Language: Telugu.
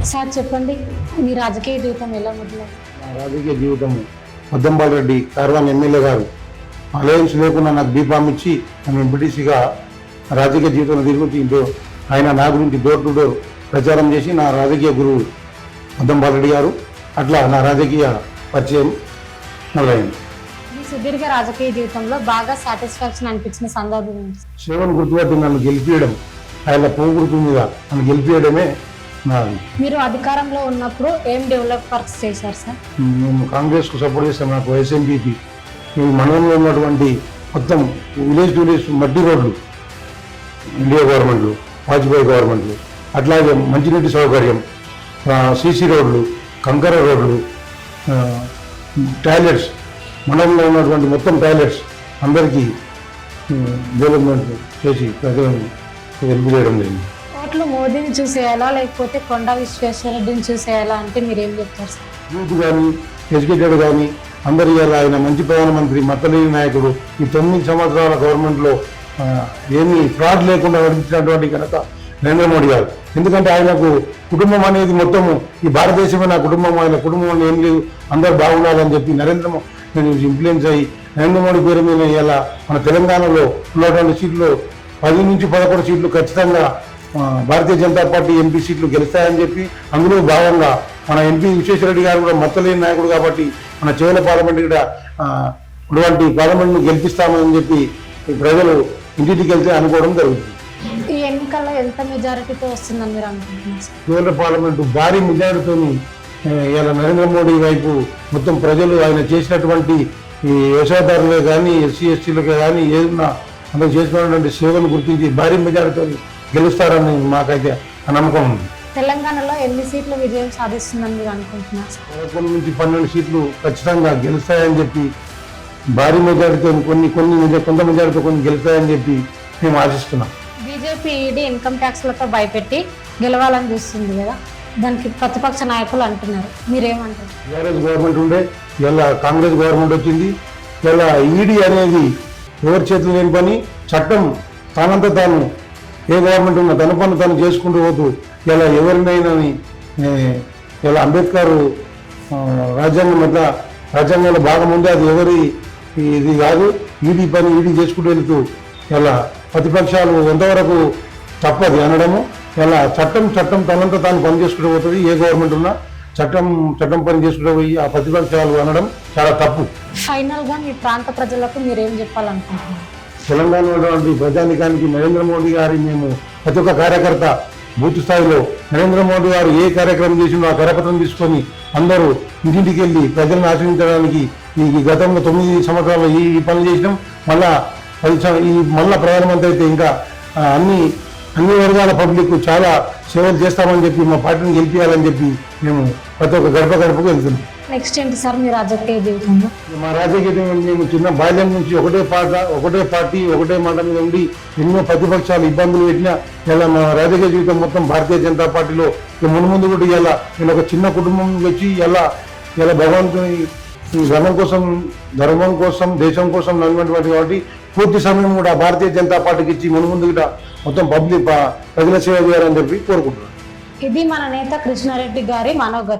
సార్ చెప్పండి, మీ రాజకీయ జీవితం ఎలా మొదలైంది? నా రాజకీయ జీవితం మద్దంబాల్ రెడ్డి కార్వాన్ ఎమ్మెల్యే గారు అలయన్స్ లేకుండా నాకు బీఫామ్ ఇచ్చి నన్ను ఎంపీటీసీగా రాజకీయ జీవితంలో తిరిగి ఆయన నా గురించి డోర్ టు డోర్ ప్రచారం చేసి నా రాజకీయ గురువు మద్దంబాల్ రెడ్డి గారు అట్లా నా రాజకీయ పరిచయం మొదలైంది. మీ సుదీర్ఘ రాజకీయ జీవితంలో బాగా సాటిస్ఫాక్షన్ అనిపించిన సందర్భం ఏంటి? సేవను గుర్తుపట్టి నన్ను గెలిపించడం, ఆయన పువ్వు గుర్తు మీద నన్ను గెలిపించడమే నాది. మీరు అధికారంలో ఉన్నప్పుడు ఏం డెవలప్ వర్క్స్ చేశారు సార్? మేము కాంగ్రెస్కు సపోర్ట్ చేస్తాం. నాకు ఎస్ఎంపీపీ ఈ మండలంలో ఉన్నటువంటి మొత్తం విలేజ్ టు విలేజ్ మట్టి రోడ్లు ఇండియా గవర్నమెంట్లు, వాజ్పేయి గవర్నమెంట్లు, అట్లాగే మంచినీటి సౌకర్యం, సీసీ రోడ్లు, కంకర రోడ్లు, టాయిలెట్స్, మండలంలో ఉన్నటువంటి మొత్తం టాయిలెట్స్ అందరికీ డెవలప్మెంట్ చేసి ప్రజలను హెల్ప్ చేయడం జరిగింది. ఓట్లు మోదీని చూసేయాలా లేకపోతే కొండా విశ్వేశ్వరరెడ్డిని చూసేయాలా అంటే మీరు ఏం చెప్తారు సార్? యూత్ కానీ ఎడ్యుకేటెడ్ కానీ అందరి ఆయన మంచి ప్రధానమంత్రి, మతలేని నాయకుడు. ఈ 9 సంవత్సరాల గవర్నమెంట్లో ఏమీ ఫ్రాడ్ లేకుండా నడిపించినటువంటి ఘనత నరేంద్ర మోడీ గారు. ఎందుకంటే ఆయనకు కుటుంబం అనేది మొత్తము ఈ భారతదేశమే నా కుటుంబం, ఆయన కుటుంబంలో ఏం లేదు, అందరూ బాగుండాలని చెప్పి నరేంద్ర మోడీ ఇన్ఫ్లుయెన్స్ అయ్యి నరేంద్ర మోడీ పేరు మీద ఇలా మన తెలంగాణలో ఉన్నటువంటి సీట్లు 10 నుంచి 11 సీట్లు ఖచ్చితంగా భారతీయ జనతా పార్టీ ఎంపీ సీట్లు గెలుస్తాయని చెప్పి, అందులో భాగంగా మన ఎంపీ విశ్వేశ్వరరెడ్డి గారు కూడా మత్తలేని నాయకుడు కాబట్టి మన చేవల పార్లమెంట్ కూడా ఇటువంటి పార్లమెంట్ను గెలిపిస్తామని చెప్పి ప్రజలు ఇంటికి వెళ్తే అనుకోవడం జరుగుతుంది. ఈ ఎన్నికల్లో ఎంత మెజారిటీతో వస్తుందని మీరు అనుకుంటున్నారు సార్? చేవల పార్లమెంటు భారీ మెజారిటీతో ఇలా నరేంద్ర మోడీ వైపు మొత్తం ప్రజలు ఆయన చేసినటువంటి ఈ వ్యవసాయదారులే కానీ ఎస్సీ ఎస్టీలకే కానీ ఏదన్నా అందరూ చేసినటువంటి సేవలను గుర్తించి భారీ మెజారిటీతో గెలుస్తారని మాకైతే ఆ నమ్మకం ఉంది. తెలంగాణలో ఎన్ని సీట్లు విజయం సాధిస్తుందని మీరు అనుకుంటున్నారు సార్? 11 నుంచి 12 సీట్లు ఖచ్చితంగా గెలుస్తాయని చెప్పి భారీ మెజారిటీతో కొంత మెజారిటీతో కొన్ని గెలుస్తాయని చెప్పి మేము ఆశిస్తున్నాం. బీజేపీ ఈడీ ఇన్కమ్ ట్యాక్స్లతో భయపెట్టి గెలవాలని చూస్తుంది కదా, దానికి ప్రతిపక్ష నాయకులు అంటున్నారు, మీరేమంటారు? టీఆర్ఎస్ గవర్నమెంట్ ఉండే, ఇలా కాంగ్రెస్ గవర్నమెంట్ వచ్చింది. ఇలా ఈడీ అనేది ఎవరి చేతులు లేని పని, చట్టం తానంతా తాను ఏ గవర్నమెంట్ ఉన్నా తన పని తను చేసుకుంటూ పోతూ ఇలా ఎవరినైనా ఇలా అంబేద్కర్ రాజ్యాంగంలో భాగం ఉంది, అది ఎవరి ఇది కాదు, ఈడీ పని ఈడీ చేసుకుంటూ వెళుతూ ఇలా ప్రతిపక్షాలు ఎంతవరకు తప్పది అనడము. ఇలా చట్టం తనంతా తాను పని చేసుకుంటూ పోతుంది. ఏ గవర్నమెంట్ ఉన్నా చట్టం పని చేసుకుంటూ పోయి ఆ ప్రతిపక్షాలు అనడం చాలా తప్పు. ఫైనల్ గా మీ ప్రాంత ప్రజలకు మీరేం చెప్పాలనుకుంటున్నారు? తెలంగాణలో ప్రజానికానికి నరేంద్ర మోడీ గారి మేము ప్రతి ఒక్క కార్యకర్త బూత్ స్థాయిలో నరేంద్ర మోడీ గారు ఏ కార్యక్రమం చేసిందో ఆ కరపత్రం తీసుకొని అందరూ ఇంటింటికి వెళ్ళి ప్రజలను ఆశ్రయించడానికి ఈ గతంలో 9 సంవత్సరాలు ఈ పనులు చేసినాం. మళ్ళా ప్రధానమంత్రి అయితే ఇంకా అన్ని వర్గాల పబ్లిక్ చాలా సేవలు చేస్తామని చెప్పి మా పార్టీని గెలిపించాలని చెప్పి మేము ప్రతి ఒక్క గడపకు వెళ్తున్నాం. నెక్స్ట్ ఏంటి సార్ మీ రాజకీయ జీవితంలో? మా రాజకీయ జీవితం మేము చిన్న బాల్యం నుంచి ఒకటే పార్టీ ఒకటే మాట మీద ఉండి ఎన్నో ప్రతిపక్షాలు ఇబ్బందులు పెట్టినా ఇలా మా రాజకీయ జీవితం మొత్తం భారతీయ జనతా పార్టీలో ముందు కూడా ఇలా నేను ఒక చిన్న కుటుంబం వచ్చి ఇలా భగవంతుని ధర్మం కోసం దేశం కోసం నడినటువంటి కాబట్టి పూర్తి సమయం కూడా భారతీయ జనతా పార్టీకి ఇచ్చి ముందు కూడా మొత్తం ప్రజల సేవ చేయాలని చెప్పి కోరుకుంటున్నాను. ఇది మన నేత కృష్ణారెడ్డి గారి మనోగతం.